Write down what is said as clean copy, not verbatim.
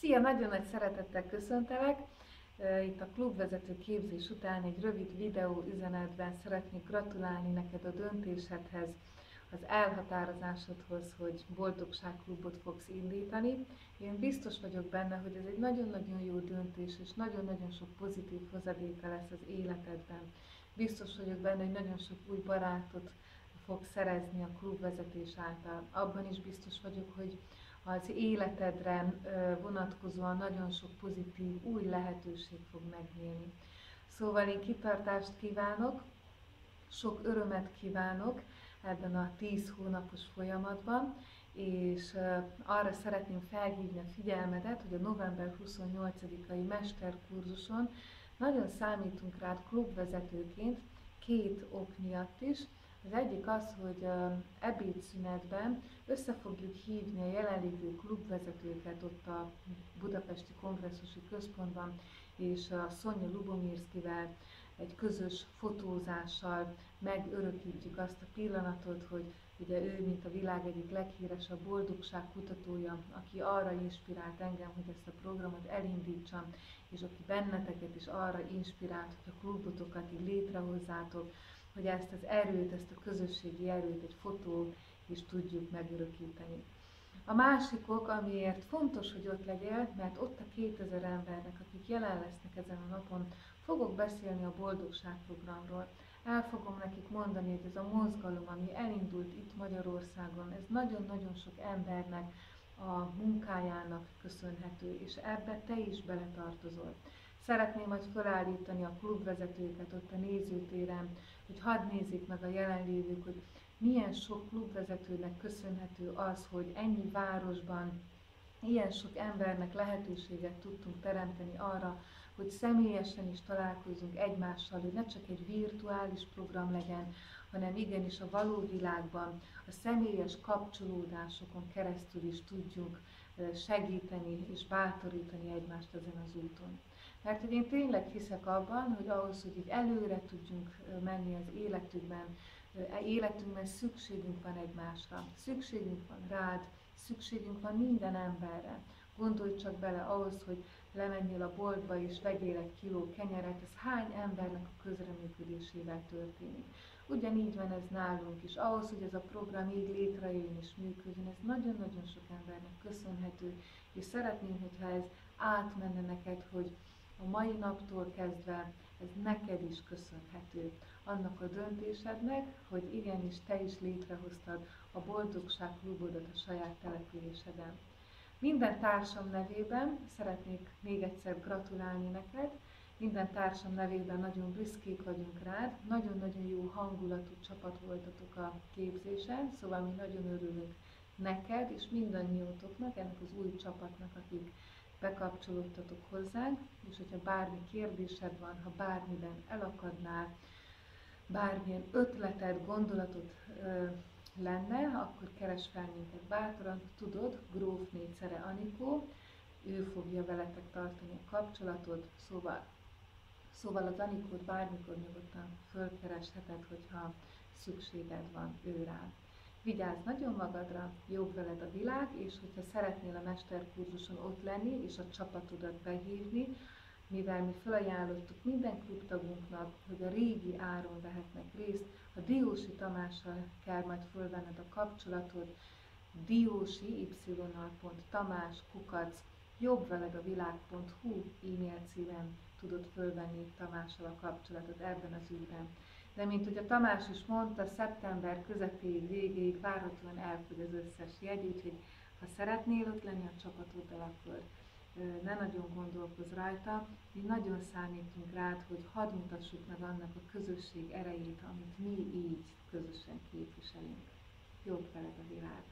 Szia! Nagyon nagy szeretettel köszöntelek! Itt a klubvezető képzés után egy rövid videó üzenetben szeretnék gratulálni neked a döntésedhez, az elhatározásodhoz, hogy boldogságklubot fogsz indítani. Én biztos vagyok benne, hogy ez egy nagyon-nagyon jó döntés, és nagyon-nagyon sok pozitív hozadéka lesz az életedben. Biztos vagyok benne, hogy nagyon sok új barátot fog szerezni a klubvezetés által. Abban is biztos vagyok, hogy az életedre vonatkozóan nagyon sok pozitív új lehetőség fog megnyílni. Szóval én kitartást kívánok, sok örömet kívánok ebben a 10 hónapos folyamatban, és arra szeretném felhívni a figyelmedet, hogy a november 28-ai mesterkurzuson nagyon számítunk rád klubvezetőként, két ok miatt is. Az egyik az, hogy ebédszünetben össze fogjuk hívni a jelenlévő klubvezetőket ott a Budapesti Kongresszusi Központban, és a Szonya Lubomirszkivel egy közös fotózással megörökítjük azt a pillanatot, hogy ugye ő, mint a világ egyik leghíresebb boldogságkutatója, aki arra inspirált engem, hogy ezt a programot elindítsam, és aki benneteket is arra inspirált, hogy a klubotokat így létrehozzátok, hogy ezt az erőt, ezt a közösségi erőt egy fotó is tudjuk megörökíteni. A másik ok, amiért fontos, hogy ott legyél, mert ott a 2000 embernek, akik jelen lesznek ezen a napon, fogok beszélni a boldogságprogramról. El fogom nekik mondani, hogy ez a mozgalom, ami elindult itt Magyarországon, ez nagyon-nagyon sok embernek a munkájának köszönhető, és ebbe te is beletartozol. Szeretném majd felállítani a klubvezetőket ott a nézőtéren, hogy hadd nézzék meg a jelenlévők, hogy milyen sok klubvezetőnek köszönhető az, hogy ennyi városban ilyen sok embernek lehetőséget tudtunk teremteni arra, hogy személyesen is találkozunk egymással, hogy ne csak egy virtuális program legyen, hanem igenis a való világban, a személyes kapcsolódásokon keresztül is tudjunk segíteni és bátorítani egymást ezen az úton. Mert hogy én tényleg hiszek abban, hogy ahhoz, hogy így előre tudjunk menni az életünkben szükségünk van egymásra, szükségünk van rád, szükségünk van minden emberre. Gondolj csak bele ahhoz, hogy lemenjél a boltba és vegyél egy kiló kenyeret, ez hány embernek a közreműködésével történik. Ugyanígy van ez nálunk is. Ahhoz, hogy ez a program így létrejön és működjön, ez nagyon-nagyon sok embernek köszönhető, és szeretném, hogyha ez átmenne neked, hogy a mai naptól kezdve ez neked is köszönhető. Annak a döntésednek, hogy igenis te is létrehoztad a boldogságklubodat a saját településeden. Minden társam nevében szeretnék még egyszer gratulálni neked, minden társam nevében nagyon büszkék vagyunk rád, nagyon-nagyon jó hangulatú csapat voltatok a képzésen, szóval mi nagyon örülünk neked és mindannyiótoknak, ennek az új csapatnak, akik bekapcsolódtatok hozzánk, és hogyha bármi kérdésed van, ha bármiben elakadnál, bármilyen ötleted, gondolatod lenne, akkor keresd fel minket bátran, tudod, Gróf Négyszere Anikó, ő fogja veletek tartani a kapcsolatot, szóval az Anikót bármikor nyugodtan fölkeresheted, hogyha szükséged van ő rá. Vigyázz nagyon magadra, jobb veled a világ, és hogyha szeretnél a mesterkurzuson ott lenni, és a csapatodat behívni, mivel mi felajánlottuk minden klubtagunknak, hogy a régi áron vehetnek részt, a Diósi Tamással kell majd fölvenned a kapcsolatod, diósi.tamás@jobbveledavilág.hu e-mail címen tudod fölvenni Tamással a kapcsolatot ebben az ügyben. De mint hogy a Tamás is mondta, szeptember közepéig, végéig várhatóan elfogy az összes jegy, úgyhogy ha szeretnél ott lenni a csapatoddal, akkor ne nagyon gondolkozz rajta. Mi nagyon számítunk rád, hogy hadd mutassuk meg annak a közösség erejét, amit mi így közösen képviselünk. Jobb veled a világ!